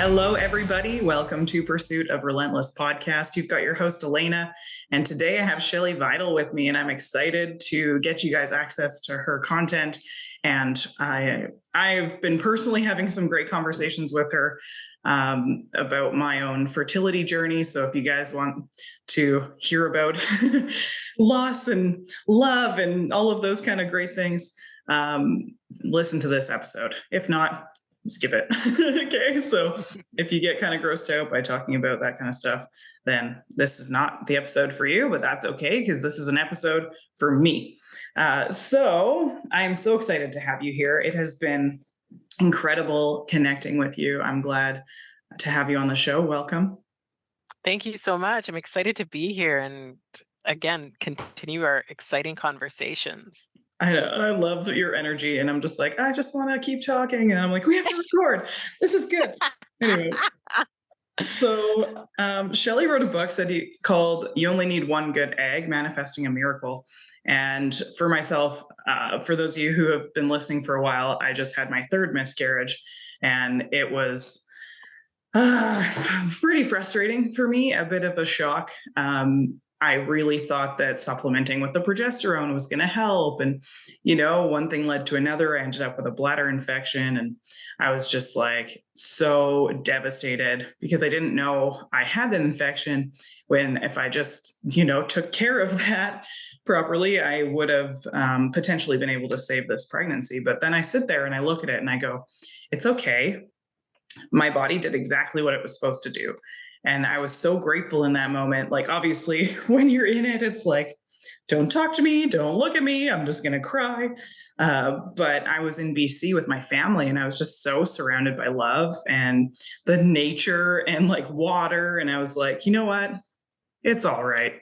Hello, everybody. Welcome to Pursuit of Relentless podcast. You've got your host, Alaina, and today I have Shelley Vidal with me, and I'm excited to get you guys access to her content. And I've been personally having some great conversations with her about my own fertility journey. So if you guys want to hear about loss and love and all of those kind of great things, listen to this episode. If not, skip it. Okay, so if you get kind of grossed out by talking about that kind of stuff, then this is not the episode for you, but that's okay because this is an episode for me. So I'm so excited to have you here. It has been incredible connecting with you. I'm glad to have you on the show. Welcome. Thank you so much. I'm excited to be here and again continue our exciting conversations. I love your energy, and I'm just like, I just want to keep talking, and I'm like, we have to record. This is good. Anyways, so Shelley wrote a book called "You Only Need One Good Egg: Manifesting a Miracle." And for myself, for those of you who have been listening for a while, I just had my third miscarriage, and it was pretty frustrating for me, a bit of a shock. I really thought that supplementing with the progesterone was going to help. And, one thing led to another. I ended up with a bladder infection. And I was just like so devastated because I didn't know I had that infection when if I just, took care of that properly, I would have potentially been able to save this pregnancy. But then I sit there and I look at it and I go, it's okay, my body did exactly what it was supposed to do. And I was so grateful in that moment. Like, obviously, when you're in it, it's like, don't talk to me, don't look at me, I'm just going to cry. But I was in BC with my family and I was just so surrounded by love and the nature and like water. And I was like, you know what? It's all right.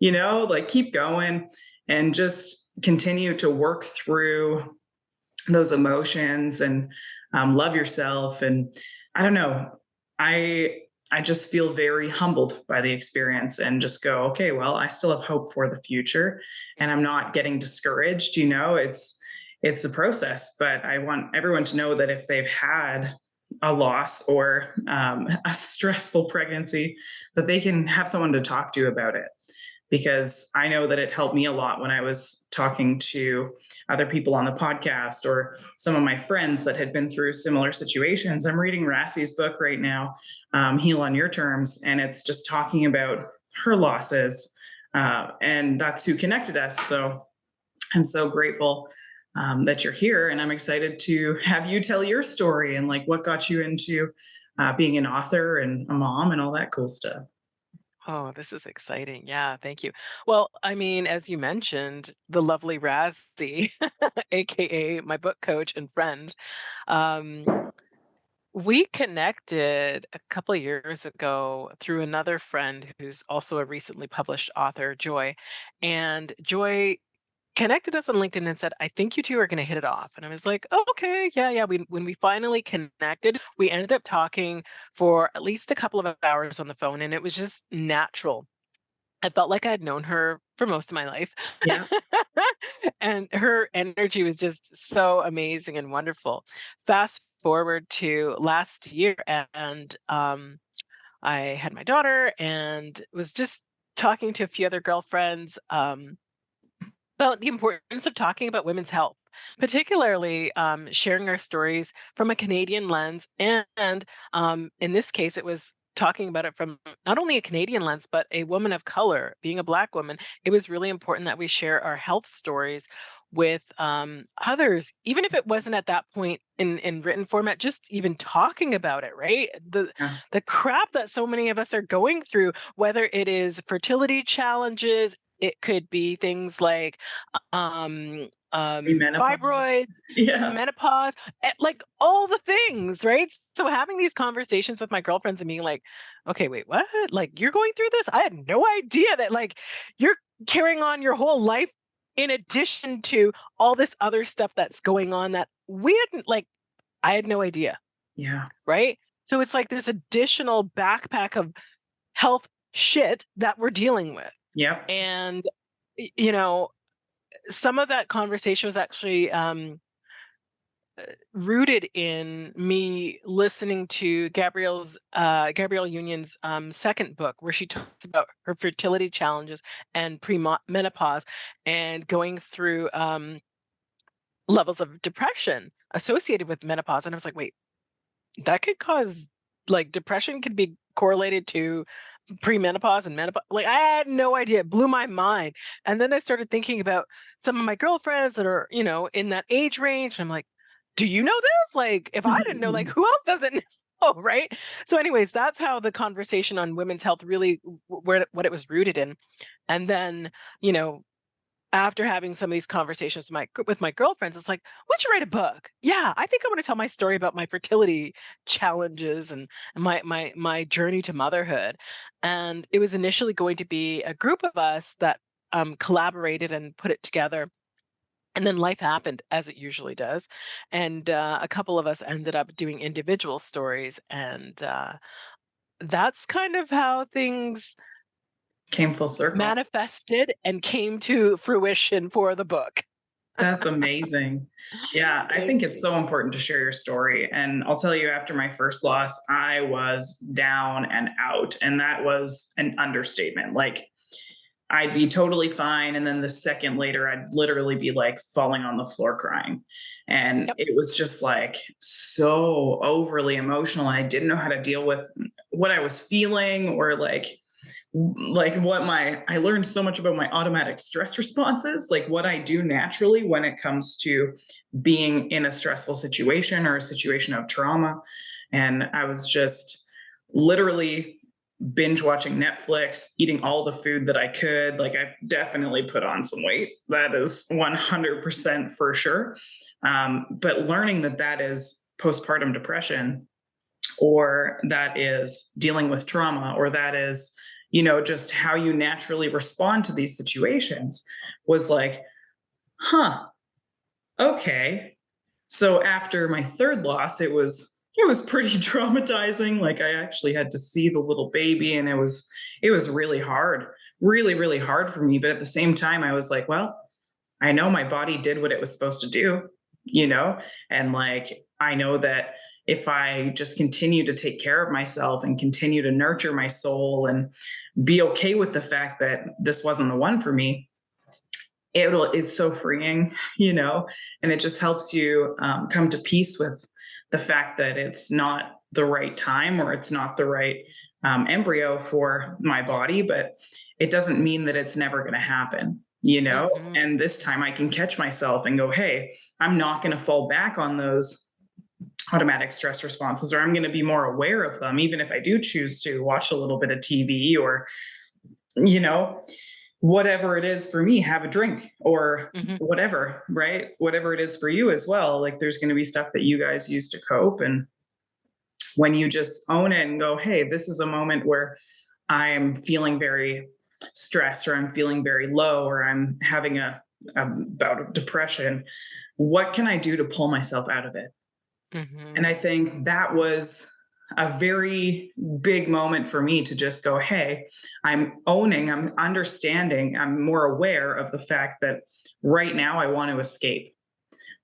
Like keep going and just continue to work through those emotions and love yourself. And I don't know, I just feel very humbled by the experience and just go, okay, well, I still have hope for the future, and I'm not getting discouraged. It's a process, but I want everyone to know that if they've had a loss or a stressful pregnancy, that they can have someone to talk to about it, because I know that it helped me a lot when I was talking to other people on the podcast or some of my friends that had been through similar situations. I'm reading Rassi's book right now, Heal on Your Terms, and it's just talking about her losses. And that's who connected us. So I'm so grateful that you're here, and I'm excited to have you tell your story and like what got you into being an author and a mom and all that cool stuff. Oh, this is exciting. Yeah, thank you. Well, I mean, as you mentioned, the lovely Razzie, aka my book coach and friend, um, we connected a couple of years ago through another friend who's also a recently published author, Joy. And Joy connected us on LinkedIn and said, "I think you 2 are gonna hit it off." And I was like, "Oh, okay. Yeah, yeah." When we finally connected, we ended up talking for at least a couple of hours on the phone, and it was just natural. I felt like I'd known her for most of my life. Yeah. And her energy was just so amazing and wonderful. Fast forward to last year, and, I had my daughter and was just talking to a few other girlfriends, about the importance of talking about women's health, particularly sharing our stories from a Canadian lens. And in this case, it was talking about it from not only a Canadian lens, but a woman of color, being a Black woman. It was really important that we share our health stories with others, even if it wasn't at that point in written format, just even talking about it, right? Yeah. The crap that so many of us are going through, whether it is fertility challenges, it could be things like Menopause. fibroids, Yeah. menopause, like all the things, right? So having these conversations with my girlfriends and being like, okay, wait, what? Like you're going through this? I had no idea that like you're carrying on your whole life in addition to all this other stuff that's going on that we hadn't like I had no idea, Yeah. right? So it's like this additional backpack of health shit that we're dealing with. Yep. And you know, some of that conversation was actually rooted in me listening to Gabrielle Union's second book, where she talks about her fertility challenges and menopause, and going through levels of depression associated with menopause. And I was like, wait, that could cause, like, depression could be correlated to premenopause and menopause. Like, I had no idea. It blew my mind. And then I started thinking about some of my girlfriends that are, in that age range. And I'm like, do you know this? Like, if I didn't know, like, who else doesn't know? Right. So, anyways, that's how the conversation on women's health really, where what it was rooted in. And then, you know, after having some of these conversations with my girlfriends, it's like, "Would you write a book?" Yeah, I think I wanna tell my story about my fertility challenges and my journey to motherhood. And it was initially going to be a group of us that, collaborated and put it together, and then life happened, as it usually does, and, a couple of us ended up doing individual stories, and, that's kind of how things Came full circle. manifested and came to fruition for the book. That's amazing. Yeah, I Thank think it's you. so important to share your story. And I'll tell you, after my first loss, I was down and out. And that was an understatement. Like, I'd be totally fine. And then the second later, I'd literally be like falling on the floor crying. And Yep. it was just like so overly emotional. I didn't know how to deal with what I was feeling, or like what my I learned so much about my automatic stress responses, like what I do naturally when it comes to being in a stressful situation or a situation of trauma. And I was just literally binge watching Netflix, eating all the food that I could. Like, I've definitely put on some weight. That is 100% for sure. But learning that that is postpartum depression, or that is dealing with trauma, or that is, just how you naturally respond to these situations, was like, huh, okay. So after my third loss, it was pretty traumatizing. Like, I actually had to see the little baby, and it was really hard, really, really hard for me. But at the same time, I was like, well, I know my body did what it was supposed to do, you know? And like, I know that if I just continue to take care of myself and continue to nurture my soul and be okay with the fact that this wasn't the one for me, it's so freeing, and it just helps you come to peace with the fact that it's not the right time, or it's not the right embryo for my body. But it doesn't mean that it's never going to happen, Mhm. and this time I can catch myself and go, hey, I'm not going to fall back on those automatic stress responses, or I'm going to be more aware of them, even if I do choose to watch a little bit of TV, or you know whatever it is for me, have a drink, or Mhm. whatever, right? Whatever it is for you as well. Like, there's going to be stuff that you guys use to cope. And when you just own it and go, hey, this is a moment where I'm feeling very stressed, or I'm feeling very low, or I'm having a bout of depression, what can I do to pull myself out of it? And I Mhm. think that was a very big moment for me to just go, hey, I'm understanding, I'm more aware of the fact that right now I want to escape,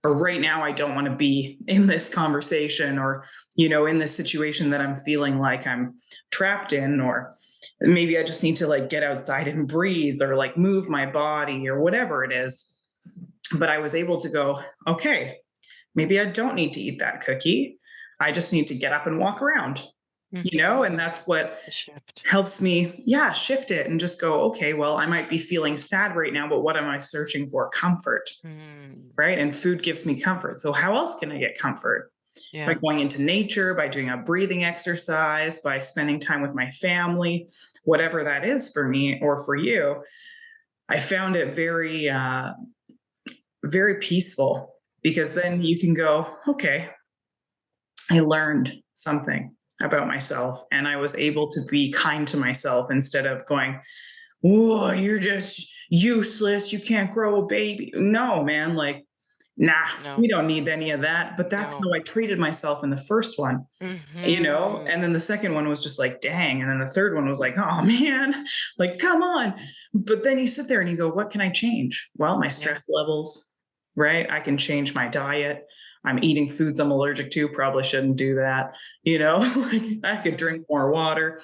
or right now I don't want to be in this conversation, or, in this situation that I'm feeling like I'm trapped in, or maybe I just need to like get outside and breathe, or like move my body, or whatever it is. But I was able to go, okay, maybe I don't need to eat that cookie. I just need to get up and walk around, and Mhm. that's what The shift. helps me, yeah, shift it and just go, okay, well, I might be feeling sad right now, but what am I searching for? Comfort, Mm. right? And food gives me comfort. So how else can I get comfort? By Yeah. going into nature, by doing a breathing exercise, by spending time with my family, whatever that is for me or for you. I found it very, very peaceful, because then Mhm. you can go, okay, I learned something about myself, and I was able to Mhm. be kind to myself instead of going, "Whoa, you're just useless. You can't grow a baby." No, man, like, nah, No. we don't need any of that. But that's No. how I treated myself in the first one, Mhm. and then the second one was just like, dang. And then the third one was like, oh man, like, come on. But then you sit there and you go, what can I change? Well, my Yeah. stress levels, right? I can change my diet. I'm eating foods I'm allergic to, probably shouldn't do that. You know, like I could Mhm. drink more water,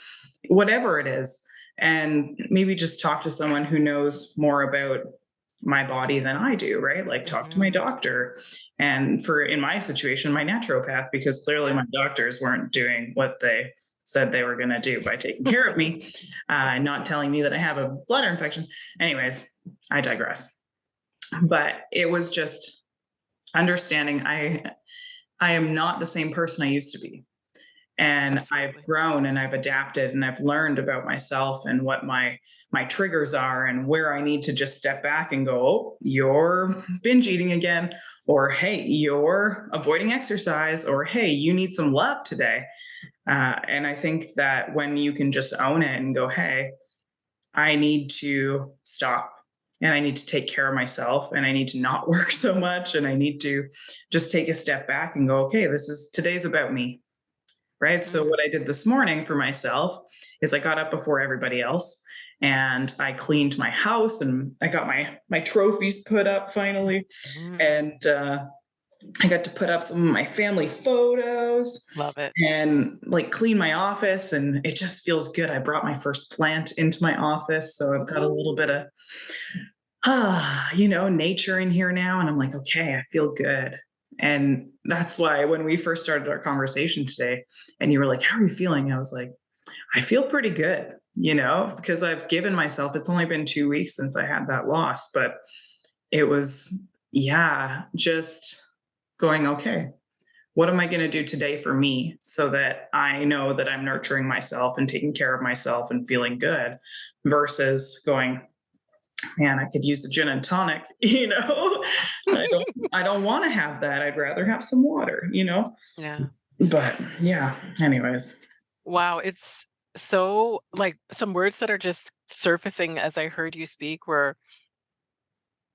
whatever it is. And maybe just talk to someone who knows more about my body than I do, right? Like talk to my Mhm. doctor. And for in my situation, my naturopath, because clearly Yeah. my doctors weren't doing what they said they were going to do by taking care of me, not telling me that I have a bladder infection. Anyways, I digress. But it was just understanding I am not the same person I used to be, and I've Absolutely. grown and I've adapted and I've learned about myself and what my triggers are and where I need to just step back and go, oh, you're binge eating again, or hey, you're avoiding exercise, or hey, you need some love today. And I think that when you can just own it and go, hey, I need to stop and I need to take care of myself and I need to not work so much and I need to just take a step back and go, okay, today's about me. Right. So, Mm. what I did this morning for myself is I got up before everybody else and I cleaned my house and I got my trophies put up finally. And Mm. I got to put up some of my family photos Love it. and like clean my office. And it just feels good. I brought my first plant into my office. So, I've got a little bit Ooh. of nature in here now. And I'm like, okay, I feel good. And that's why when we first started our conversation today, and you were like, how are you feeling? I was like, I feel pretty good, because I've given myself, it's only been 2 weeks since I had that loss, but it was, yeah, just going, okay, what am I going to do today for me so that I know that I'm nurturing myself and taking care of myself and feeling good versus going, man, I could use a gin and tonic, I don't I don't want to have that. I'd rather have some water. Yeah. But yeah, anyways. Wow, it's so like some words that are just surfacing as I heard you speak were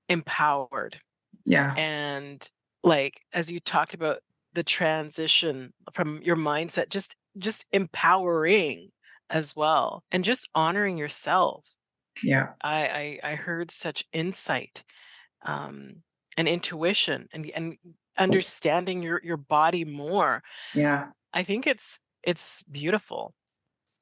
empowered. Yeah. And like as you talked about the transition from your mindset, just empowering as well and just honoring yourself. Yeah. I heard such insight um and intuition and understanding your body more. Yeah. I think it's beautiful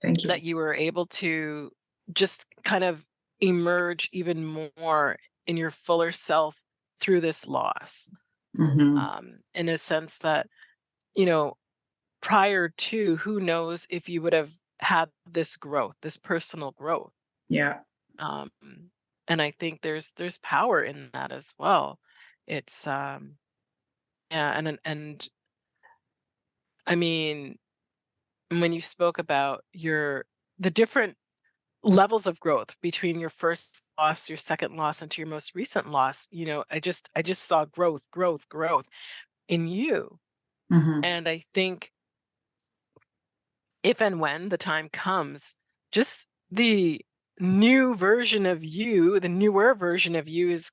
Thank that you. you were able to just kind of emerge even more in your fuller self through this loss. Mhm. In a sense that, you know, prior to, who knows if you would have had this growth, this personal growth. Yeah. Um, and I think there's power in that as well. It's yeah, and I mean, when you spoke about the different levels of growth between your first loss, your second loss, and to your most recent loss, I just saw growth, growth, growth in you. Mhm. And I think if and when the time comes, just the the newer version of you is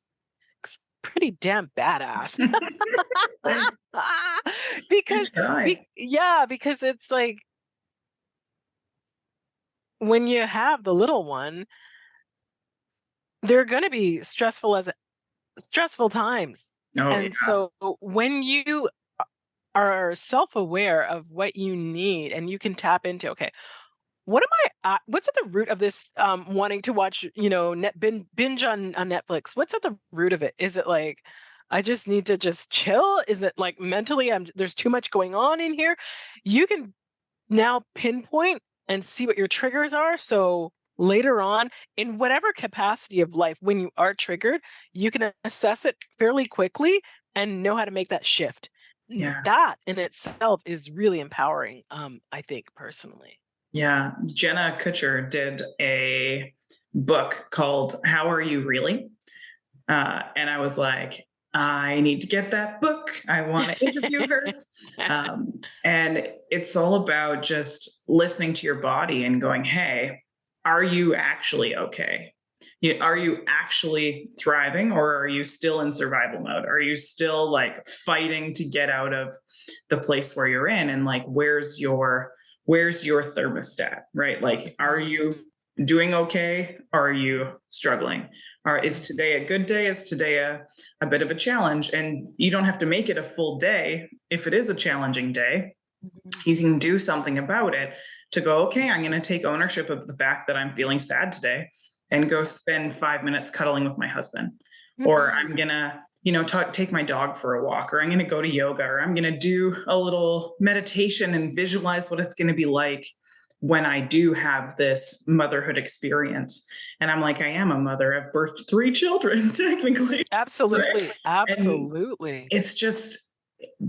pretty damn badass. Thanks. I because try. yeah, because it's like when you have the little one, they're going to be stressful times. Oh, And yeah. so when you are self-aware of what you need and you can tap into, okay, what's at the root of this wanting to watch, binge on Netflix? What's at the root of it? Is it like I just need to just chill? Is it like mentally there's too much going on in here? You can now pinpoint and see what your triggers are. So later on, in whatever capacity of life, when you are triggered, you can assess it fairly quickly and know how to make that shift. Yeah. That in itself is really empowering, I think, personally. Yeah. Jenna Kutcher did a book called How Are You Really? And I was like, I need to get that book. I want to interview her. And it's all about just listening to your body and going, hey, are you actually okay? Are Mm, you actually thriving or are you still in survival mode? Are you still like fighting to get out of the place where you're in? And like, where's your thermostat, right? Like, are you mhm. doing okay? Or are you struggling? Or is Mhm, today a good day? Is today a bit of a challenge? And you don't have to make it a full day. If it is a challenging day, mhm, you can do something about it to go, okay, I'm going to take ownership of the fact that I'm feeling sad today and go yeah. spend 5 minutes cuddling with my husband. Or I'm Mhm. going to, take my dog for a walk, or I'm going to go to yoga, or I'm going to do a little meditation and visualize what it's going to be like when I do have this motherhood experience. And I'm like, I am a mother. I've birthed three children, technically. Mhm, Right. absolutely, And absolutely. it's just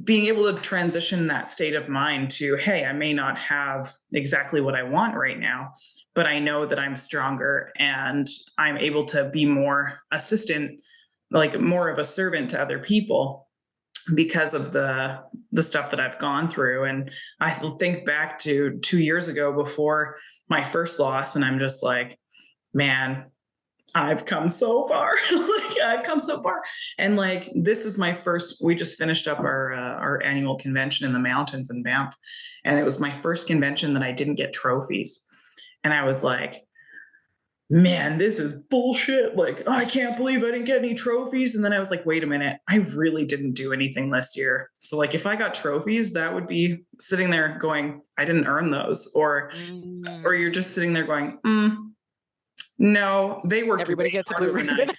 being able to transition that state of mind to, hey, I may not have exactly what I want right now, but I know that I'm stronger and I'm able to be more assistant, like more of a servant to other people because of the stuff that I've gone through. And I think back to 2 years ago before my first loss, and I'm just like, man, I've come so far. Like I've come so far. And like this is my first we just finished up our annual convention in the mountains in Banff. And it was my first convention that I didn't get trophies. And I was like, man, this is bullshit. Like, oh, I can't believe I didn't get any trophies. And then I was like, wait a minute, I really didn't do anything this year. So like if I got trophies, that would be sitting there going, I didn't earn those. Or Mm. you're just sitting there going, no, they worked way Everybody gets a blue harder than I ribbon. did.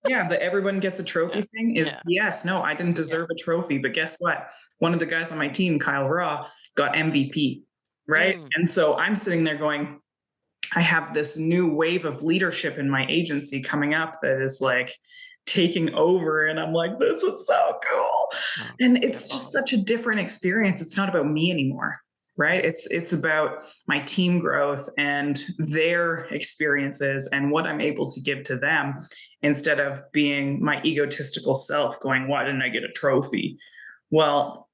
Yeah, the everyone gets a Yeah, trophy thing is yeah, yes, no, I didn't yeah. deserve a trophy, but guess what? One of the guys on my team, Kyle Raw, got MVP, right? Mm, And so I'm sitting there going, I have this new wave of leadership in my agency coming up that is like taking over. And I'm like, this is so cool. oh, And it's just beautiful. such a different experience. It's not about me anymore. Right. Mhm, It's about my team growth and their experiences and what I'm able to give to them instead of being my egotistical self going, why didn't I get a trophy? Well,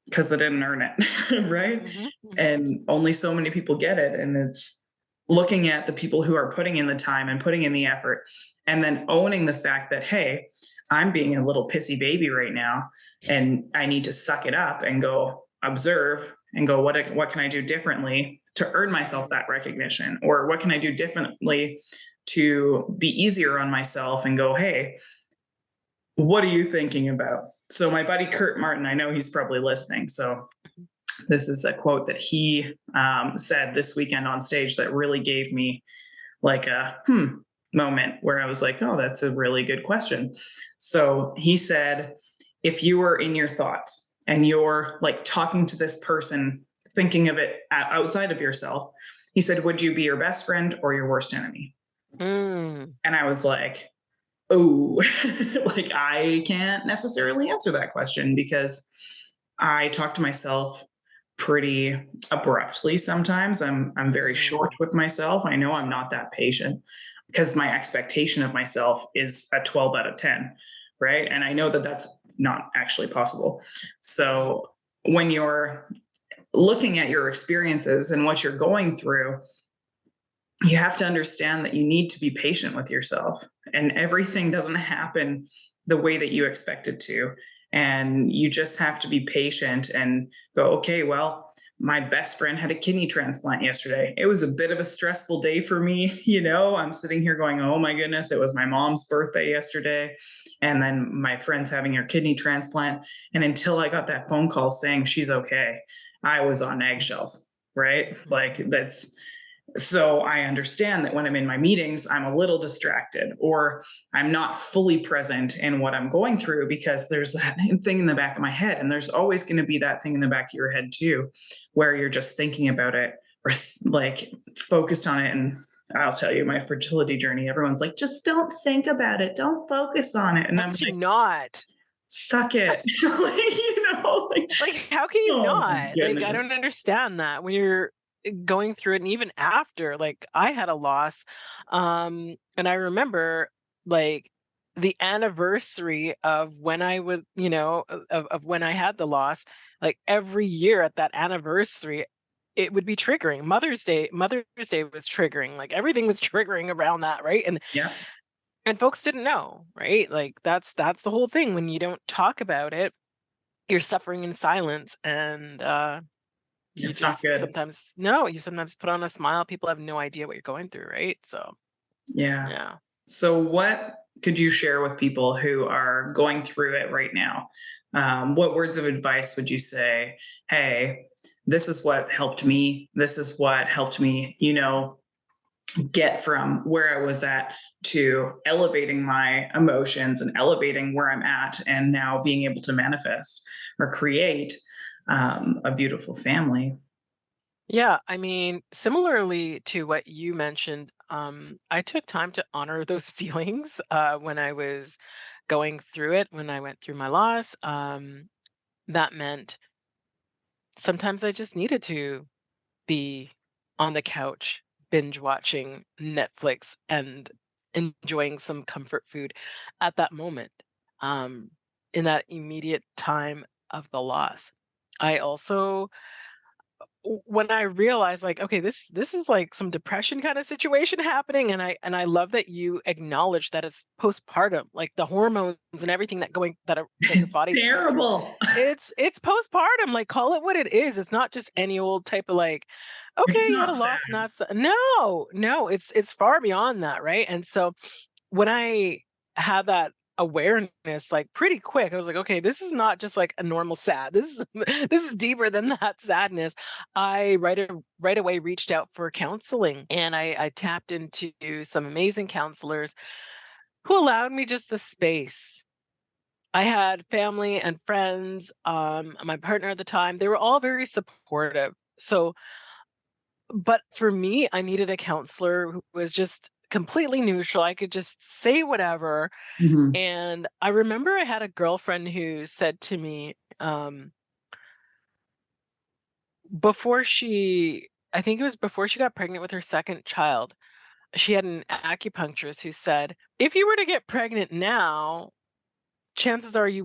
because I didn't earn it. Right. mhm, mhm, And only so many people get it. And it's looking at the people who are putting in the time and putting in the effort and then owning the fact that, hey, I'm being a little pissy baby right now and I need to suck it up and go observe and go, what can I do differently to earn myself mhm, that recognition? Or what can I do differently to be easier on myself and go, hey, what are you thinking about? So my buddy Kurt Martin, I know he's probably listening. So mhm, this is a quote that he said this weekend on stage that really gave me like a moment where I was like, oh, that's a really good question. So he said, if you were in your thoughts and you're like talking to this person, thinking of it outside of yourself, he said, would you be your best friend or your worst enemy? mm, And I was like, oh, like I can't necessarily answer that question because I talk to myself pretty abruptly sometimes. I'm very short mm, with myself. I know I'm not that patient because my expectation of myself is a 12 out of 10, right? And I know that that's not actually possible. mhm, So when you're looking at your experiences and what you're going through, you have to understand that you need to be patient with yourself and everything doesn't happen the way that you expect it to, and you just have to be patient and go, okay, well, my best friend had a kidney transplant yesterday. It was a bit of a stressful day for me. I'm sitting here going, oh my goodness, it was my mom's birthday yesterday, and then my friend's having her kidney transplant, and until I got that phone call saying she's okay, I was on eggshells, right? Like mhm, that's so I understand that when I'm in my meetings, I'm a little distracted or I'm not fully present in what I'm going through because there's that thing in the back of my head. And there's always going to be that thing in the back of your head too, where you're just thinking about it or like focused on it. And I'll tell you, my fertility journey, everyone's like, just don't think about it. Don't focus on it. And how I'm could you like, not? suck it. Like, Like, how can you oh my not? Like, I goodness. don't understand that when you're going through it and even after, like, I had a loss, and I remember, like, the anniversary of when I would of when I had the loss, like, every year at that anniversary, it would be triggering. Mother's Day was triggering, like, everything was triggering around that, right? Yeah. And folks didn't know, right? Like, that's the whole thing. When you don't talk about it, you're suffering in silence, and, you It's not just good. sometimes no, you sometimes put on a smile, people have no idea what you're going through, right? So, Yeah. yeah. So, what could you share with people who are going through it right now? What words of advice would you say? Hey, this is what helped me. This is what helped me, get from where I was at to elevating my emotions and elevating where I'm at, and now being able to manifest or create a beautiful family. Yeah, I mean, similarly to what you mentioned, I took time to honor those feelings when I was going through it, when I went through my loss. That meant sometimes I just needed to be on the couch, binge watching Netflix and enjoying some comfort food at that moment, um, in that immediate time of the loss. I also when I realized like, okay, this is like some depression kind of situation happening, and I love that you acknowledge that it's postpartum, like the hormones and everything that your It's body's going through. terrible. It's postpartum, like call it what it is. It's not just any old type of like, It's okay, you had a not loss, sad. not no, no, it's far beyond that, right? And so when I had that awareness, like, pretty quick, I was like, "Okay, this is not just, like, a normal sad. This is this is deeper than that sadness." I right away reached out for counseling, and I tapped into some amazing counselors who allowed me just the space. I had family and friends, my partner at the time, they were all very supportive. So but for me, I needed a counselor who was just completely neutral. I could just say whatever. Mhm. And I remember I had a girlfriend who said to me, before she, I think it was before she got pregnant with her second child, she had an acupuncturist who said, if you were to get pregnant now, chances are it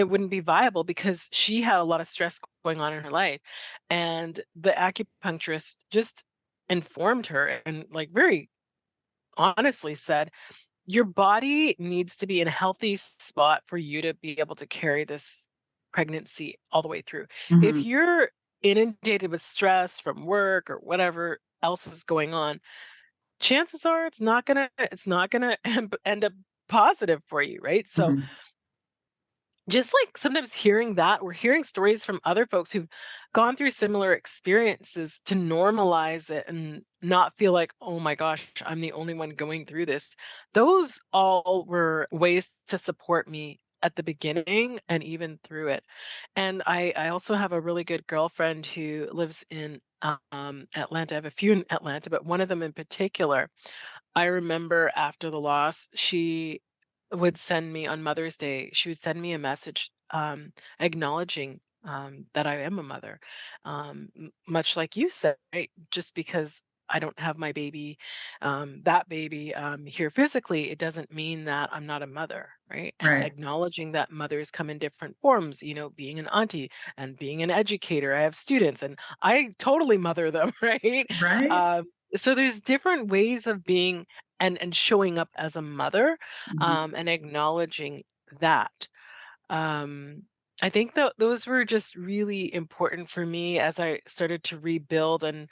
wouldn't be viable because she had a lot of stress going on in her life. And the acupuncturist just informed her and like very honestly said, your body needs to be in a healthy spot for you to be able to carry this pregnancy all the way through. If Mhm. you're inundated with stress from work or whatever else is going on, chances are it's not gonna end up positive for you, right? So Mhm. just like sometimes hearing that or hearing stories from other folks who've gone through similar experiences to normalize it and not feel like, oh my gosh, I'm the only one going through this. Those all were ways to support me at the beginning and even through it. And I also have a really good girlfriend who lives in Atlanta. I have a few in Atlanta, but one of them in particular I remember after the loss, she would send me on Mother's Day, she would send me a message, acknowledging, that I am a mother. Much like you said, right? Just because I don't have my baby, that baby, here physically, it doesn't mean that I'm not a mother, right? And Right. acknowledging that mothers come in different forms, being an auntie and being an educator. I have students and I totally mother them, right? Right? So there's different ways of being and showing up as a mother, Mhm. and acknowledging that. Um, I think that those were just really important for me as I started to rebuild and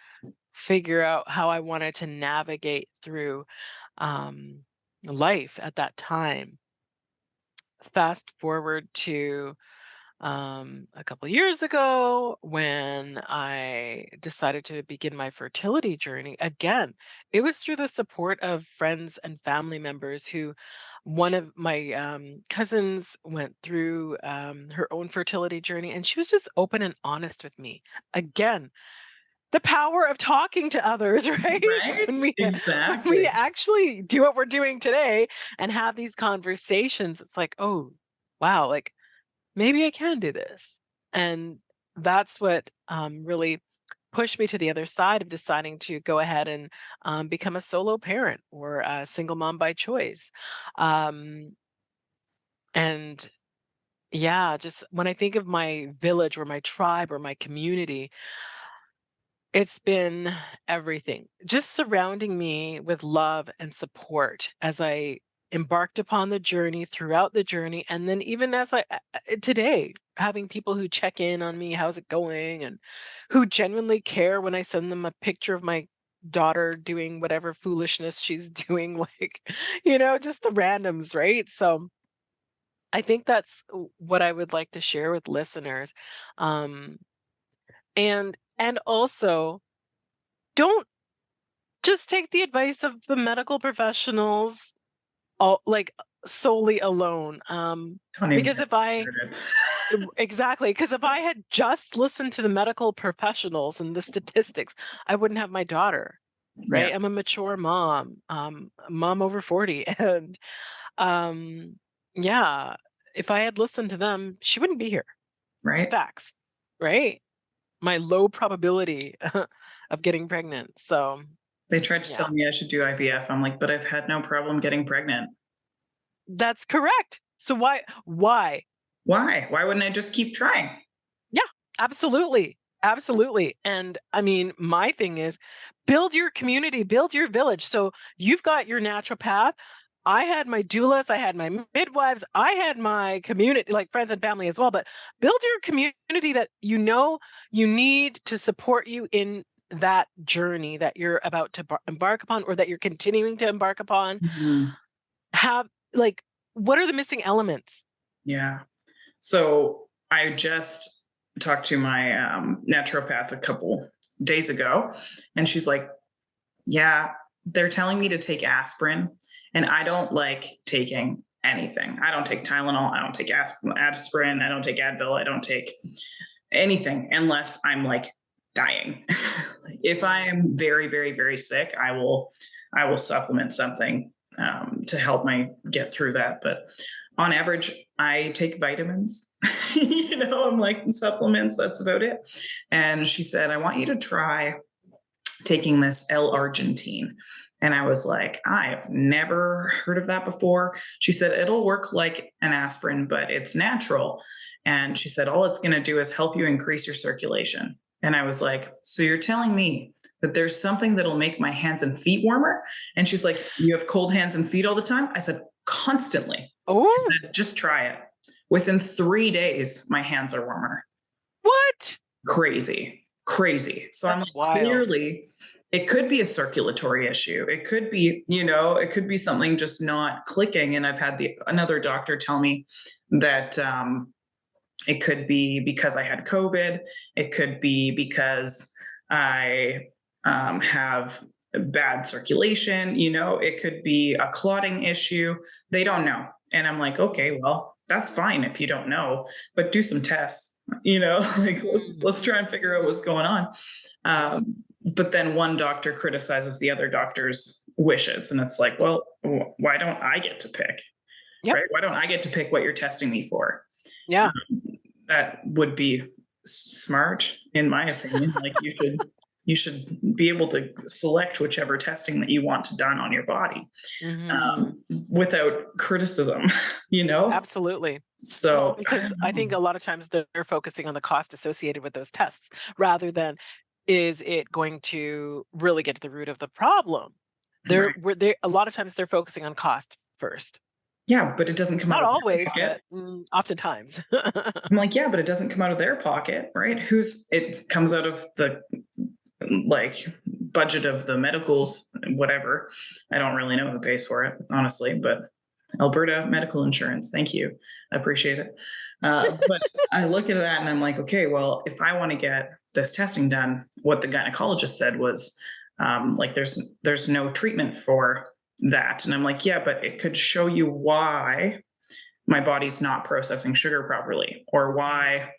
figure out how I wanted to navigate through um, life at that time. Fast forward to a couple years ago when I decided to begin my fertility journey. Again, it was through the support of friends and family members who one of my cousins went through her own fertility journey and she was just open and honest with me. Again, the power of talking to others, right? Right? When we Exactly. actually do what we're doing today and have these conversations, it's like, oh, wow, like maybe I can do this. And that's what really pushed me to the other side of deciding to go ahead and become a solo parent or a single mom by choice. Um, and yeah, just when I think of my village or my tribe or my community, it's been everything. Just surrounding me with love and support as I embarked upon the journey, throughout the journey, and then even as today, having people who check in on me, how's it going, and who genuinely care when I send them a picture of my daughter doing whatever foolishness she's doing, like, just the randoms, right? So I think that's what I would like to share with listeners. Um, and also, don't just take the advice of the medical professionals all like solely alone. Don't even Because get if me I started. exactly, because if I had just listened to the medical professionals and the statistics, I wouldn't have my daughter, Yeah, right? I'm a mature mom, a mom over 40, and um, yeah, if I had listened to them, she wouldn't be here. right? Facts, right? My low probability of getting pregnant. So, They tried to tell yeah, me I should do IVF. I'm like, "But I've had no problem getting pregnant." that's correct. So why? Why? Why wouldn't I just keep trying? Yeah, absolutely. Absolutely. And I mean, my thing is build your community, build your village. So you've got your naturopath. I had my doulas, I had my midwives, I had my community, like friends and family as well. But build your community that you need to support you in that journey that you're about to embark upon or that you're continuing to embark upon. Mhm. Have like, what are the missing elements? Yeah. So I just talked to my naturopath a couple days ago, and she's like, "Yeah, they're telling me to take aspirin, and I don't like taking anything. I don't take Tylenol. I don't take aspirin. I don't take Advil. I don't take anything unless I'm like dying. If I Mm, am very, very, very sick, I will supplement something to help my get through that. But on average, I take vitamins. I'm like supplements. That's about it. And she said, I want you to try taking this L-arginine. And I was like, I have never heard of that before. She said, it'll work like an aspirin, but it's natural. And she said, all it's going to do is help you increase your circulation. And I was like, so you're telling me that there's something that'll make my hands and feet warmer? And she's like, you have cold hands and feet all the time? I said, constantly. She oh, said, just try it. Within 3 days, my hands are warmer. what? Crazy, crazy. So I'm That's like, wild. clearly, it could be a circulatory issue. It could be, it could be something just not clicking. And I've had another doctor tell me that it could be because I had COVID. It could be because I have bad circulation. It could be a clotting issue. They don't know. And I'm like, okay, well, that's fine if you don't know, but do some tests. Like Mm, let's try and figure out what's mm, going on. yeah. But then one doctor criticizes the other doctor's wishes, and it's like, well, why don't I get to pick? Yep. Right? Why don't I get to pick what you're testing me for? Yeah. That would be smart, in my opinion. Like you should be able to select whichever testing that you want done on your body Mhm. without criticism. you know. Absolutely. Well, So I because don't I know. think a lot of times they're focusing on the cost associated with those tests rather than is it going to really get to the root of the problem? Right? They a lot of times they're focusing on cost first. Yeah, but it doesn't come out Not of their always, pocket. but oftentimes. I'm like, yeah, but it doesn't come out of their pocket, right? It comes out of the like budget of the medicals, whatever. I don't really know who pays for it, honestly, but Alberta medical insurance. Thank you. I appreciate it. But I look at that and I'm like, okay, well, if I want to get this testing done, what the gynecologist said was, like, there's no treatment for that, and I'm like, yeah, but it could show you why my body's not processing sugar properly, or why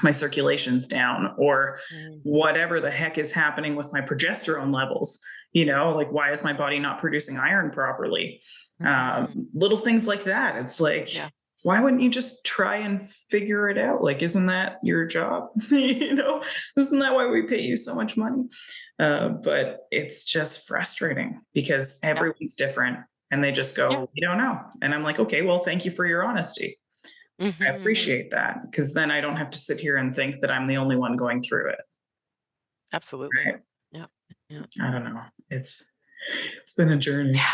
my circulation's down, or Mhm. whatever the heck is happening with my progesterone levels. Like, why is my body not producing iron properly? Mhm. Little things like that. It's like, Yeah. why wouldn't you just try and figure it out? Like, isn't that your job? Isn't that why we pay you so much money? But it's just frustrating because Yeah. everyone's different, and they just Yeah. go, we don't know. And I'm like, okay, well, thank you for your honesty. I Mhm. appreciate that, because then I don't have to sit here and think that I'm the only one going through it, Absolutely. right? Yeah. Yeah. I don't know. It's been a journey. Yeah.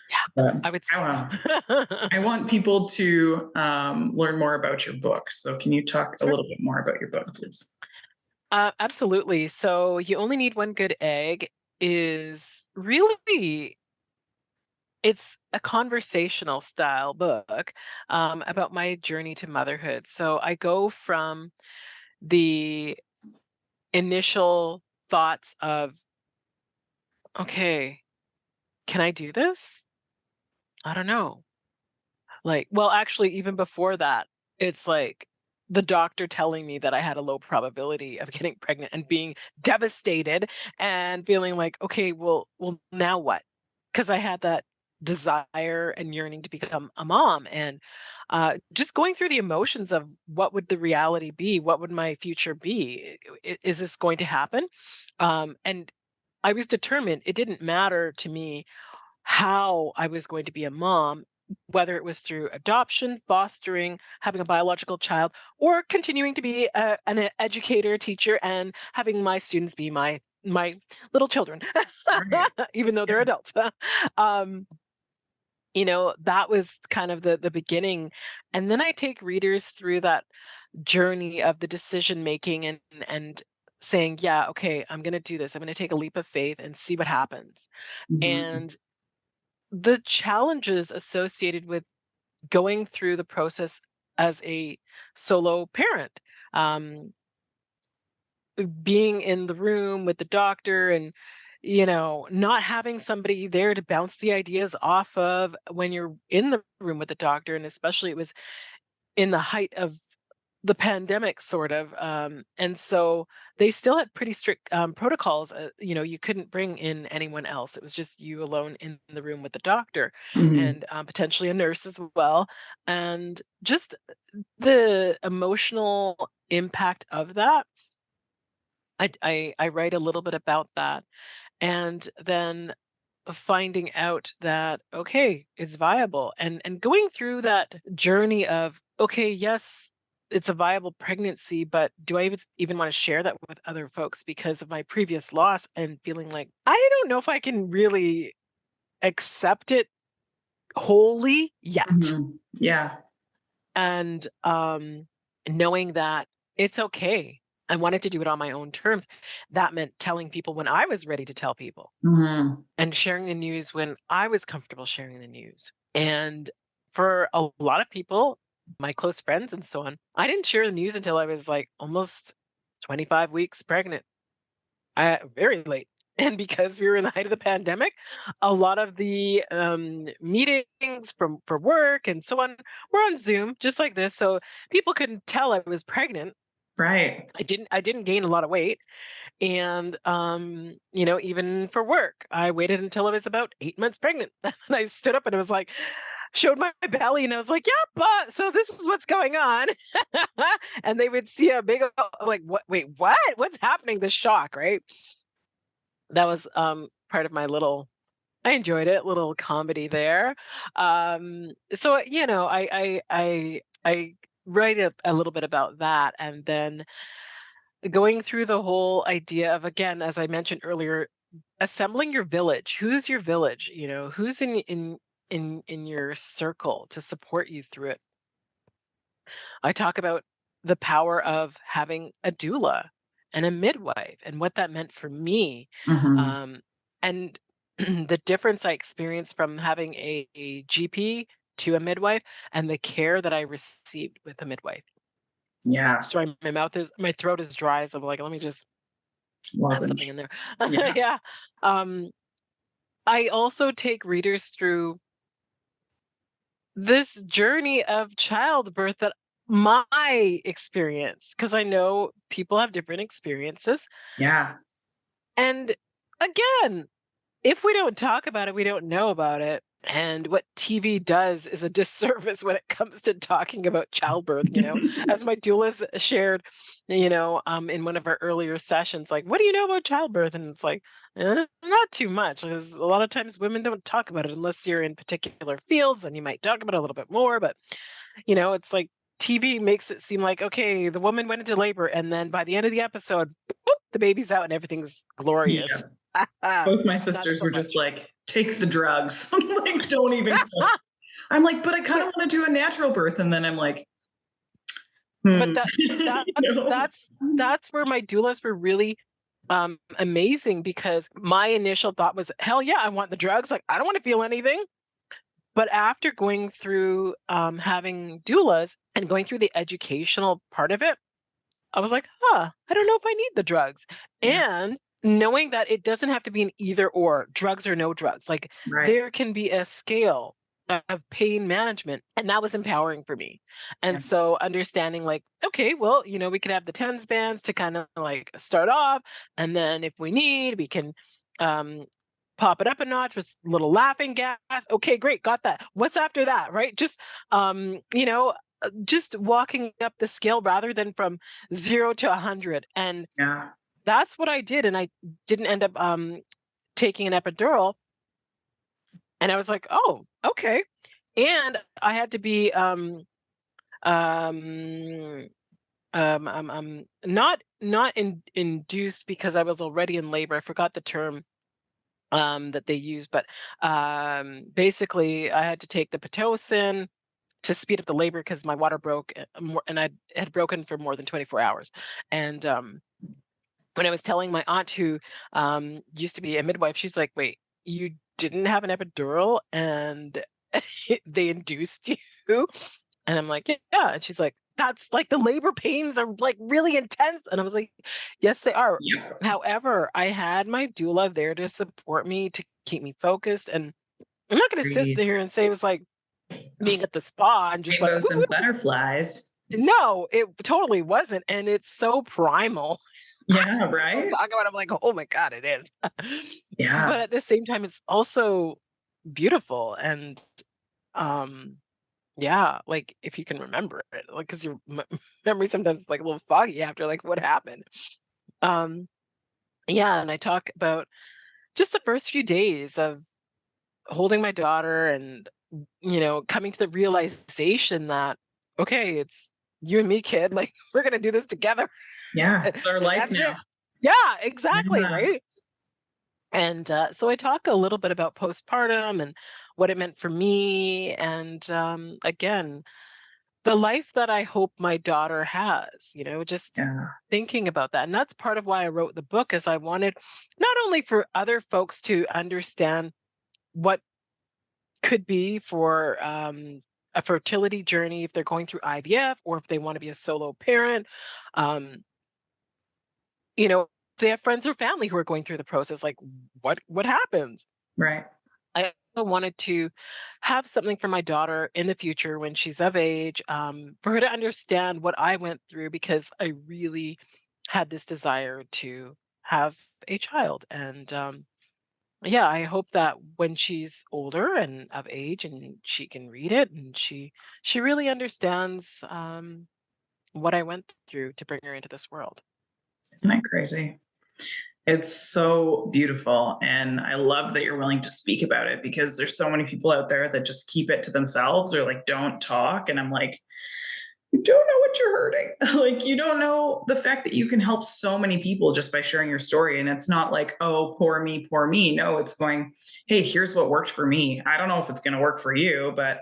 Yeah. But I would I say want so. I want people to learn more about your book. So can you talk a Sure. little bit more about your book, please? Absolutely. So You Only Need One Good Egg is really it's a conversational style book about my journey to motherhood. So I go from the initial thoughts of, okay, can I do this? I don't know. Like, well, actually, even before that, it's like the doctor telling me that I had a low probability of getting pregnant and being devastated and feeling like, okay, well, now what? Because I had that desire and yearning to become a mom, and just going through the emotions of what would the reality be? What would my future be? Is this going to happen? And I was determined. It didn't matter to me how I was going to be a mom, whether it was through adoption, fostering, having a biological child, or continuing to be educator, teacher, and having my students be my little children, Right. even though they're Yeah. adults. um, that was kind of the beginning, and then I take readers through that journey of the decision making and saying, yeah, okay, I'm going to do this. I'm going to take a leap of faith and see what happens. Mhm. And the challenges associated with going through the process as a solo parent, um, being in the room with the doctor and not having somebody there to bounce the ideas off of when you're in the room with the doctor, and especially it was in the height of the pandemic sort of, and so they still had pretty strict, protocols. You couldn't bring in anyone else. It was just you alone in the room with the doctor Mhm. and, potentially a nurse as well, and just the emotional impact of that. I write a little bit about that, and then finding out that, okay, it's viable, and going through that journey of, okay, yes, it's a viable pregnancy, but do I even want to share that with other folks because of my previous loss, and feeling like I don't know if I can really accept it wholly yet. Mhm. Yeah. And knowing that it's okay. I wanted to do it on my own terms. That meant telling people when I was ready to tell people, Mhm. and sharing the news when I was comfortable sharing the news. And for a lot of people, my close friends and so on, I didn't share the news until I was like almost 25 weeks pregnant. Very late. And because we were in the height of the pandemic, a lot of the meetings from for work and so on were on Zoom, just like this. So people couldn't tell I was pregnant. Right. I didn't gain a lot of weight. And, even for work, I waited until I was about 8 months pregnant. And I stood up and it was like, showed my belly and I was like, "Yeah, but so this is what's going on." And they would see a big, like, "What? Wait, what? What's happening?" The shock, right? That was, part of my little I enjoyed it, little comedy there. So, I write a little bit about that, and then going through the whole idea of, again, as I mentioned earlier, assembling your village. Who's your village? Who's in your circle to support you through it. I talk about the power of having a doula and a midwife and what that meant for me. Mhm. Um, and the difference I experienced from having a GP to a midwife, and the care that I received with a midwife. Yeah. Sorry, my throat is dry, so I'm like, let me just have something Lozenge. in there. Yeah. Yeah. Um, I also take readers through this journey of childbirth that my experience, because I know people have different experiences. Yeah. And again, if we don't talk about it, we don't know about it. And what TV does is a disservice when it comes to talking about childbirth. As my doula shared, in one of our earlier sessions, like, what do you know about childbirth? And it's like, not too much. Because a lot of times women don't talk about it unless you're in particular fields, and you might talk about it a little bit more. But, it's like TV makes it seem like, okay, the woman went into labor, and then by the end of the episode, boop, the baby's out and everything's Yeah. glorious. Both my Not sisters so were just much. like, "Take the drugs." I'm like, "Don't even question." I'm like, "But I kinda But wanna do a natural birth," and then I'm like, "Hmm." but that You that's know? that's that's where my doulas were really, amazing because my initial thought was, "Hell yeah, I want the drugs, like, I don't wanna feel anything." But after going through, having doulas and going through the educational part of it, I was like, "Huh, I don't know if I need the drugs." Yeah, And knowing that it doesn't have to be an either or, drugs or no drugs, like, right. there can be a scale of pain management, and that was empowering for me. Yeah, And so understanding like, okay, well, we could have the TENS bands to kinda, like, start off, and then if we need, we can, um, pop it up a notch with little laughing gas. Okay, great, got that. What's after that, right? Just walking up the scale rather than from 0 to 100, and yeah. that's what I did, and I didn't end up, taking an epidural, and I was like, "Oh, okay." And I had to be, um, not induced because I was already in labor. I forgot the term, that they use, but, basically, I had to take the Pitocin to speed up the labor because my water broke, and I had broken for more than 24 hours, and, when I was telling my aunt who, used to be a midwife, she's like, "Wait, you didn't have an epidural and they induced you?" And I'm like, "Yeah." And she's like, "That's like the labor pains are like really intense." And I was like, "Yes, they are." Yep. However, I had my doula there to support me, to keep me focused, and I'm not gonna sit Agreed. there and say it was like being at the spa and just like, Rainbows "Woo, and woo." butterflies. No, it totally wasn't, and it's so primal. Yeah, People right? talk about it, I'm like, "Oh my god, it is." But Yeah, at the same time, it's also beautiful and, um, yeah, like, if you can remember it, like, 'cause your memory sometimes is, like, a little foggy after, like, what happened. Um, yeah, and I talk about just the first few days of holding my daughter and, coming to the realization that, "Okay, it's you and me, kid, like, we're gonna do this together, yeah, and it's our life that's it." now. Yeah, exactly, Yeah, right? And, so I talk a little bit about postpartum and what it meant for me, and, again, the life that I hope my daughter has, just yeah, thinking about that, and that's part of why I wrote the book is I wanted not only for other folks to understand what could be for, a fertility journey if they're going through IVF or if they wanna be a solo parent, um, you know, they have friends or family who are going through the process, like, what happens? right. I also wanted to have something for my daughter in the future when she's of age, for her to understand what I went through because I really had this desire to have a child. And yeah, I hope that when she's older and of age and she can read it and she really understands what I went through to bring her into this world. Isn't that crazy? It's so beautiful, and I love that you're willing to speak about it because there's so many people out there that just keep it to themselves or, like, don't talk, and I'm like, "You don't know what you're hurting." Like, you don't know the fact that you can help so many people just by sharing your story, and it's not like, "Oh, poor me, poor me." No, it's going, "Hey, here's what worked for me. I don't know if it's gonna work for you, but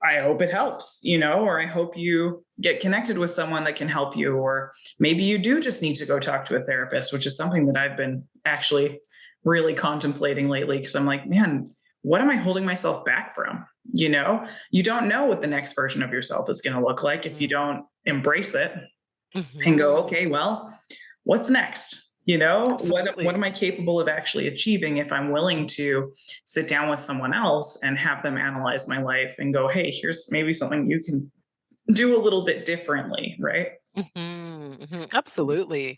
I hope it helps, or I hope you get connected with someone that can help you, or maybe you do just need to go talk to a therapist, which is something that I've been actually really contemplating lately because I'm like, man, what am I holding myself back from? You don't know what the next version of yourself is going to look like if you Mm. don't embrace it and go, Hmm. okay, well, what's next? What Absolutely. am I capable of actually achieving if I'm willing to sit down with someone else and have them analyze my life and go, hey, here's maybe something you can do a little bit differently, right? Absolutely.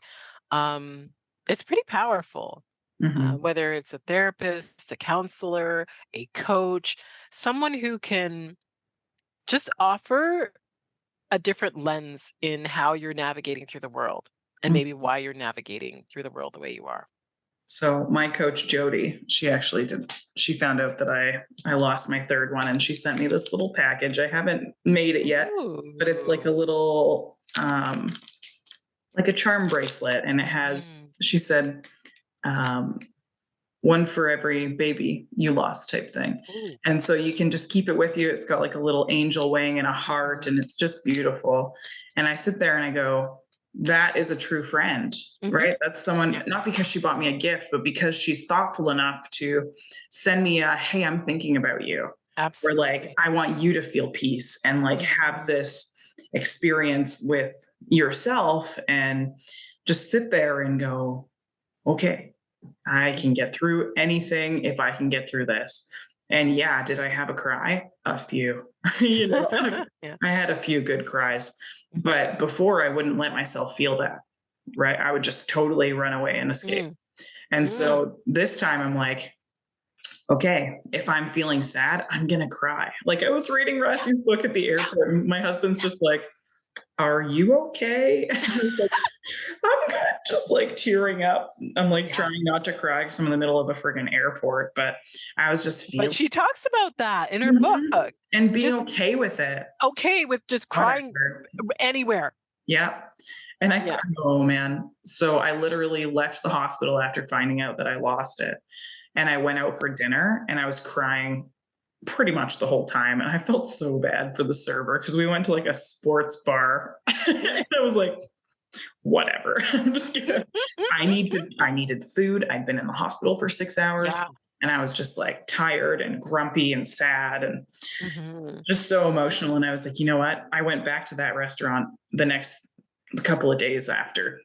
Um, it's pretty powerful. Mm-hmm. Whether it's a therapist, a counselor, a coach, someone who can just offer a different lens in how you're navigating through the world and maybe why you're navigating through the world the way you are. So my coach Jody, she actually did. She found out that I lost my third one, and she sent me this little package. I haven't made it yet, but it's like a Ooh. little like a charm bracelet, and it has. Mm. She said um, one for every baby you lost type thing. Ooh. And so you can just keep it with you. It's got like a little angel wing and a heart, Mhm. and it's just beautiful. And I sit there and I go, that is a true friend, Mhm. right? That's someone, Yeah, not because she bought me a gift, but because she's thoughtful enough to send me a, hey, I'm thinking about you. Or like, absolutely. I want you to feel peace and like have Mhm. this experience with yourself and just sit there and go, okay, I can get Mhm. through anything if I can get through this. And yeah, did I have a cry? A few. you know, Yeah. I had a few good cries, Mhm. but before I wouldn't let myself feel that, right? I would just totally run away and escape. Mm. And Mm. so this time I'm like, okay, if I'm feeling sad, I'm going to cry. Like I was reading Yeah, Rossi's book at the yeah, airport, and my husband's yeah, just like, are you okay? And I was like, I'm good, just like tearing up. I'm like yeah. trying not to cry because I'm in the middle of a friggin' airport, but I was just But feeling. she talks about that in her book. Mhm. And being Just okay with it. okay with just crying Whatever. anywhere. Yeah. And Yeah. oh man. So I literally left the hospital after finding out that I lost it. And I went out for dinner and I was crying pretty much the whole time. And I felt so bad for the server because we went to like a sports bar. Mm. and I was like, whatever. I'm just gonna I needed food. I'd been in the hospital for 6 hours Yeah. and I was just like tired and grumpy and sad and Mhm. just so emotional. And I was like, you know what? I went back to that restaurant the next couple of days after.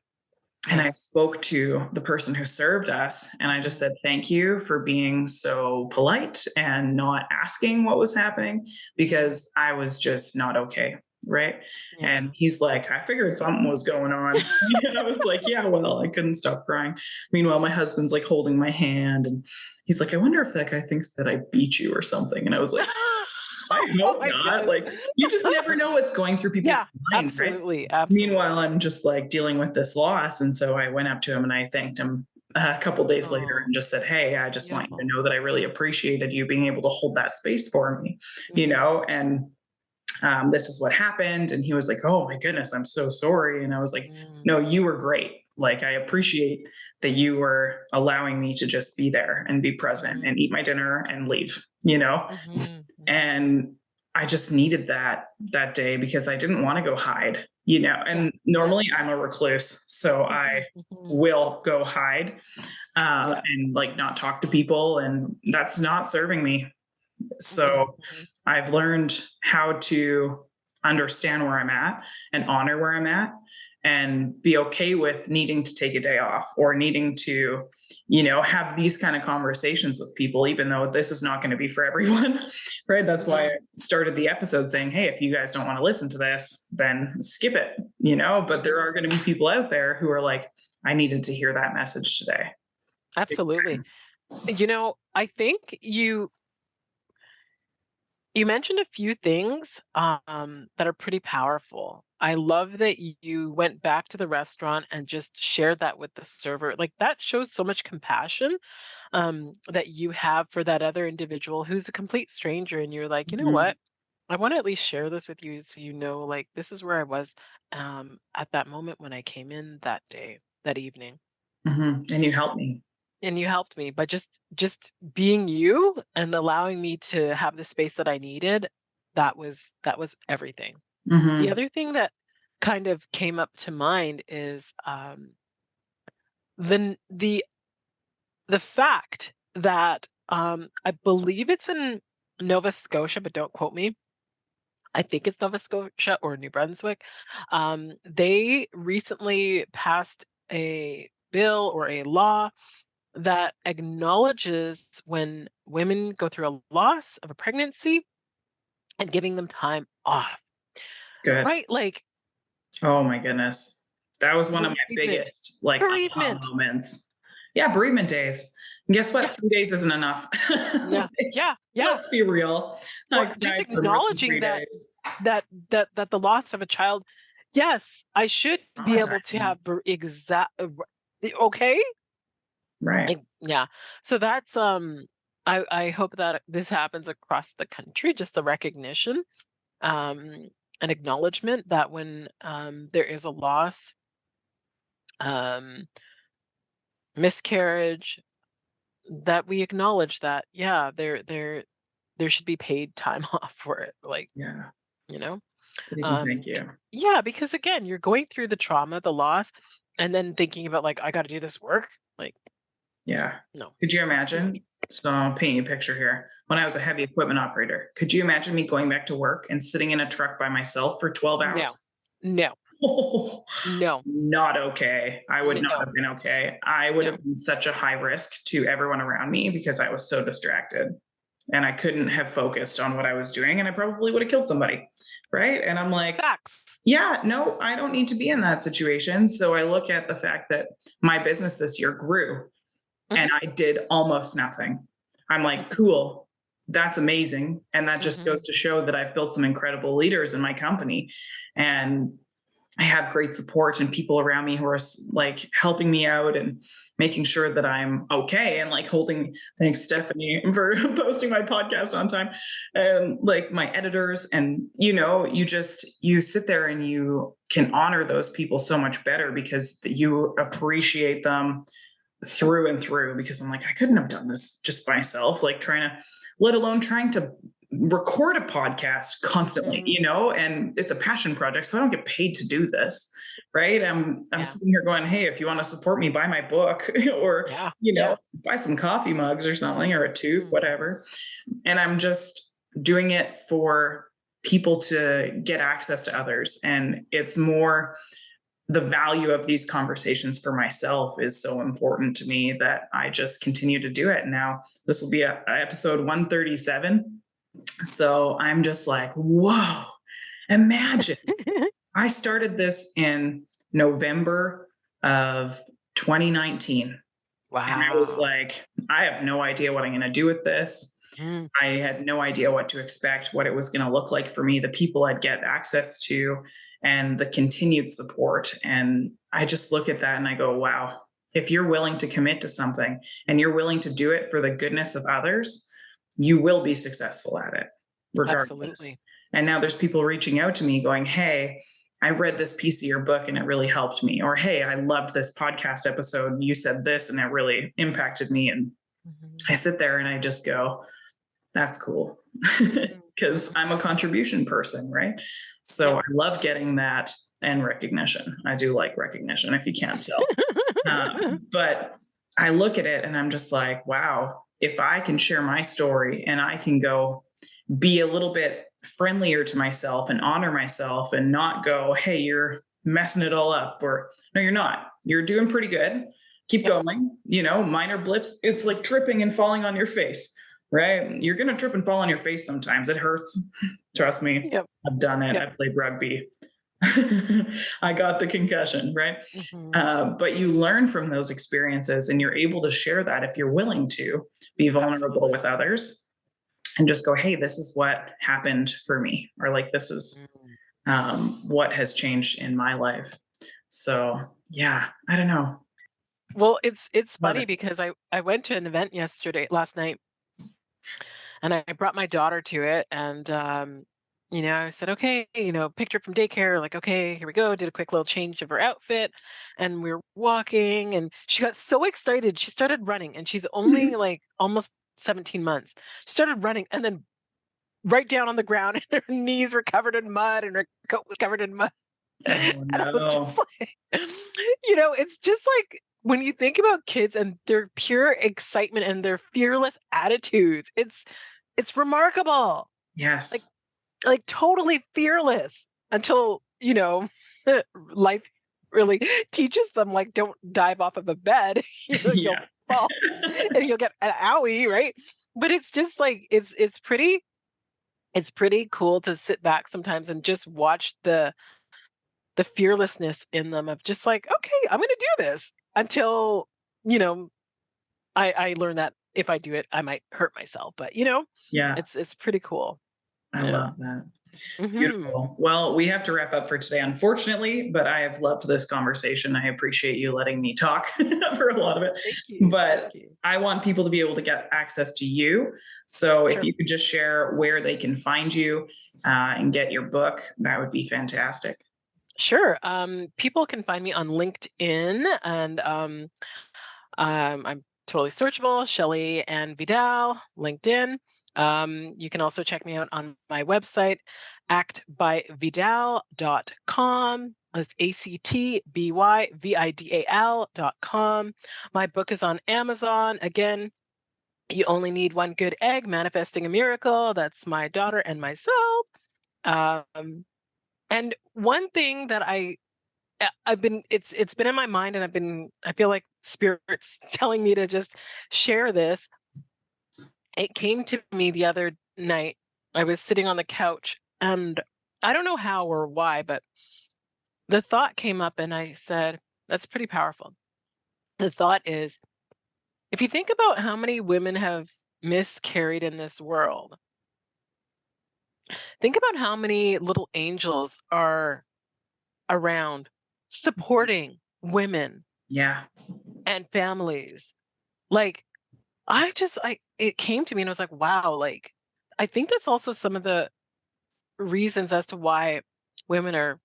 And Yeah. I spoke to the person who served us, and I just Mhm. said, thank you for being so polite and not asking what was happening Mhm. because I was just not okay. Right. And Yeah. he's like, I figured something was going on. And I was like, yeah, well, I couldn't stop crying. Meanwhile, my husband's like holding my hand and he's like, I wonder if that guy thinks that I beat you or something. And I was like, I Oh hope my not. goodness. Like, you just never know what's going through people's Yeah, mind, right? absolutely, absolutely. Meanwhile, I'm just like dealing with this loss. And so I went up to him and I thanked him a couple days later Oh, and just said, hey, I that's just want you to beautiful. know that I really appreciated you being able to hold that space for me, Mhm. and this is what happened. And he was like, oh my goodness, I'm so sorry. And I was like, Mm. no, you were great. Like, I Mhm. appreciate that you were allowing me to just be there and be present and Mhm. eat my dinner and leave. Mhm. Mhm. And I just needed that day because I didn't want to go hide. Yeah, And yeah. normally I'm a recluse, so I Mhm. Mhm. will go hide Yeah. and like not talk to people, and that's not serving me. Mhm. So Mhm. I've learned how to understand where I'm at and honor where I'm at and be okay with needing to take a day off or needing to have these kind of conversations with people, even though this is not going to be for everyone. Right. That's why I Mhm. started the episode saying, hey, if you guys don't want to listen to this, then skip it. But there Mhm. are going to be people out there who are like, I needed to hear that message today. Absolutely. I think you mentioned a few things, that are pretty powerful. I love that you went back to the restaurant and just shared that with the server. Like, that shows so much compassion, that you have for that other individual who's a complete stranger, and you're like, "You know Mhm, what? I wanna at least share this with you so you know, like, this is where I was, at that moment when I came in that day, that evening." And you helped me. And you helped me by just being you and allowing me to have the space that I needed. That was everything. The Hmm. other thing that kind of came up to mind is, the fact that, I believe it's in Nova Scotia, but don't quote me. I think it's Nova Scotia or New Brunswick. They recently passed a bill or a law that acknowledges when women go through a loss of a pregnancy and giving them time off, Good. right? Like Oh my goodness. That was one of my bereavement. biggest, like, aha Bereavement. moments. Yeah, bereavement days. And guess Yeah. what? 3 days isn't enough. Yeah. Like, Yeah. Yeah. let's be real. I Or just cried for more than acknowledging 3 that days. that the loss of a child, yes, I should be able to Traumatizing. have okay? Right. Yeah. So that's I hope that this happens across the country, just the recognition, um, an acknowledgement that when there is a loss, um, miscarriage, that we acknowledge that, yeah, there should be paid time off for it, like, Yeah. you know? Please and thank Um, you. yeah, because again, you're going through the trauma, the loss, and then thinking about like, I got to do this work. Like, Yeah. no, Could you it's too much. imagine? So I'll paint you a picture here. When I was a heavy equipment operator, could you imagine me going back to work and sitting in a truck by myself for 12 hours? No, no, no, Not okay. I would not no. have been okay. I would No. have been such a high risk to everyone around me because I was so distracted and I couldn't have focused on what I was doing and I probably would have killed somebody. Right. And I'm like, Facts. yeah, no, I don't need to be in that situation. So I look at the fact that my business this year grew and Mhm, I did almost nothing. I'm like, mhm, cool. That's amazing. And that just mhm. goes to show that I've built some incredible leaders in my company. And I have great support and people around me who are like helping me out and making sure that I'm okay and like holding thanks Stephanie for posting my podcast on time and like my editors and you sit there and you can honor those people so much better because you appreciate them through and through because I'm like, I couldn't have done this just by myself, like let alone trying to record a podcast constantly, Mhm. and it's a passion project. So I don't get paid to do this. Right. I'm Yeah, sitting here going, hey, if you want to support me, buy my book or, yeah, yeah. buy some coffee mugs or something or a tube, Mhm. whatever. And I'm just doing it for people to get access to others. And it's more the value of these conversations for myself is so important to me that I just continue to do it. Now, this will be a episode 137. So I'm just like, whoa, imagine. I started this in November of 2019. And I was Wow. like, I have no idea what I'm going to do with this. Mhm, I had no idea what to expect, what it was going to look like for me, the people I'd get access to, and the continued support. And I just look at that and I go, wow, if you're willing to commit to something and you're willing to do it for the goodness of others, you will be successful at it, regardless. absolutely. And now there's people reaching out to me going, hey, I read this piece of your book and it really helped me. Or, hey, I loved this podcast episode. You said this and it really impacted me. And Mhm, I sit there and I just go, that's cool mhm, because mhm. I'm a contribution person, right? So Yep. I love getting that and recognition. I do like recognition if you can't tell. But I look at it and I'm just like, wow, if I can share my story and I can go be a little bit friendlier to myself and honor myself and not go, hey, you're messing it all up, or no, you're not. You're doing pretty good. Keep Yep. going. Minor blips. It's like tripping and falling on your face, right? You're going to trip and fall on your face sometimes. It hurts. Trust me. Yep. I've done it. Yep. I played rugby. I got the concussion, right? Mhm. But you learn from those experiences and you're able to share that if you're willing to be vulnerable Absolutely. with others and just go, hey, this is what happened for me, or like, this is Mm. what has changed in my life. So, yeah, I don't know. Well, it's Love funny it. because I went to an event last night, and I brought my daughter to it, and I said, okay, picked her from daycare, like, okay, here we go. Did a quick little change of her outfit, and we were walking, and she got so excited, she started running, and she's only like almost 17 months. She started running, and then right down on the ground, and her knees were covered in mud, and her coat was covered in mud. Oh, And I was just no. like, it's just like when you think about kids and their pure excitement and their fearless attitudes, it's remarkable. Like Yes. like totally fearless until, life really teaches them like don't dive off of a bed, you'll Yeah. fall and you'll get an owie, right? But it's just like it's pretty cool to sit back sometimes and just watch the fearlessness in them of just like, "Okay, I'm gonna do this," until, you know, I learn that if I do it, I might hurt myself, but, Yeah. it's pretty cool. I Yeah. love that. Mhm. Beautiful. Well, we have to wrap up for today, unfortunately, but I have loved this conversation. I appreciate you letting me talk for a lot of it. Thank you, thank But you. I want people to be able to get access to you. So if Sure. you could just share where they can find you and get your book, that would be fantastic. Sure, people can find me on LinkedIn, and, I'm totally searchable, Shelley and Vidal, LinkedIn. You can also check me out on my website, actbyvidal.com. That's actbyvidal.com. My book is on Amazon. Again, you only need one good egg, manifesting a miracle. That's my daughter and myself. Um, and one thing that I've been it's been in my mind, and I feel like spirit's telling me to just share this. It came to me the other night. I was sitting on the couch, and I don't know how or why, but the thought came up, and I said, that's pretty powerful. The thought is, if you think about how many women have miscarried in this world, think about how many little angels are around supporting women Yeah. and families. Like, I it came to me and I was like, wow, like I think that's also some of the reasons as to why women are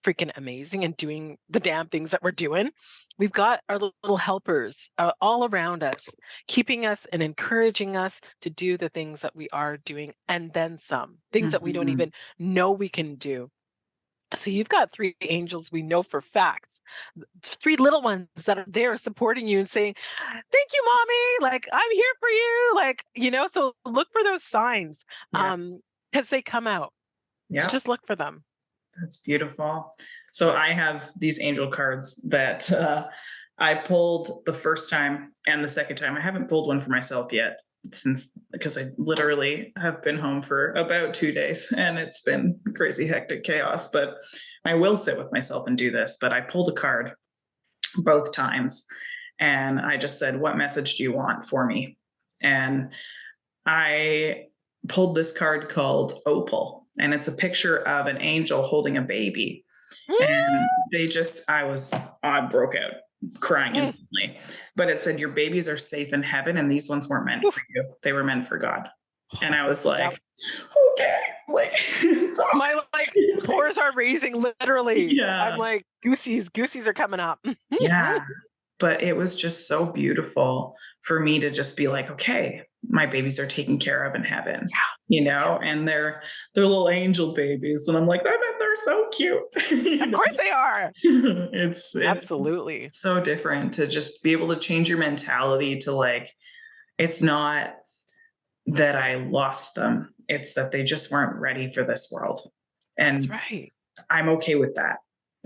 freaking amazing and doing the damn things that we're doing. We've got our little helpers all around us, keeping us and encouraging us to do the things that we are doing and then some, things that we don't Mhm. even know we can do. So you've got three angels we know for facts, three little ones that are there supporting you and saying, "Thank you, mommy. Like I'm here for you." So look for those signs, Yeah. because they come out. So Yeah. just look for them. That's beautiful. So I have these angel cards that I pulled the first time and the second time. I haven't pulled one for myself yet since because I literally have been home for about 2 days and it's been crazy hectic chaos. But I will sit with myself and do this. But I pulled a card both times and I just said, "What message do you want for me?" And I pulled this card called Opal, and it's a picture of an angel holding a baby. And I broke out crying Mm. instantly. But it said, "Your babies are safe in heaven, and these ones weren't meant Oof. for you. They were meant for God." And I was Yep. like, okay, like, so, My pores are raising literally. I'm yeah, like, goosies are coming up. yeah. But it was just so beautiful for me to just be like, okay, my babies are taken care of in heaven, Yeah, yeah. and they're little angel babies. And I'm like, I bet they're so cute. Of course they are. It's Absolutely. so different to just be able to change your mentality to like, it's not that I lost them, it's that they just weren't ready for this world. That's And right. I'm okay with that,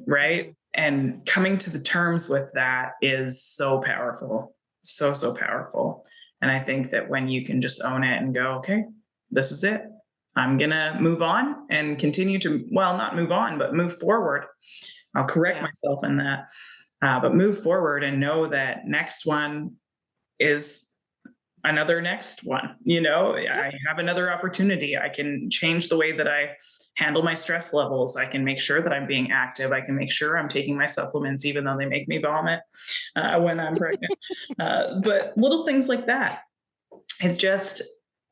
right? Mhm. And coming to the terms with that is so powerful. So, so powerful. And I think that when you can just own it and go, okay, this is it. I'm going to move on and continue to, well, not move on, but move forward. I'll correct Yeah. myself in that, but move forward and know that next one is another next one. Yep. I have another opportunity. I can change the way that I handle my stress levels. I can make sure that I'm being active. I can make sure I'm taking my supplements even though they make me vomit when I'm pregnant. But little things like that, it just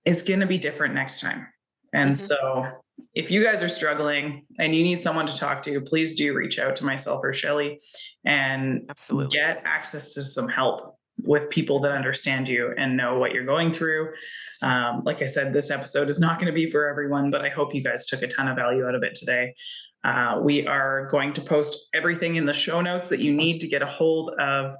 is going to be different next time. And Mhm. so if you guys are struggling and you need someone to talk to, please do reach out to myself or Shelley and Absolutely. get access to some help with people that Mhm. understand you and know what you're going through. Like I said, this episode is not going to be for everyone, but I hope you guys took a ton of value out of it today. We are going to post everything in the show notes that you need to get a hold of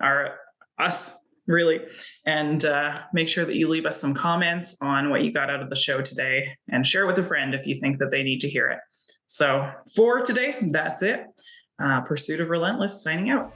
our us really, and make sure that you leave us some comments on what you got out of the show today and share it with a friend if you think that they need to hear it. So for today, that's it. Pursuit of Relentless signing out.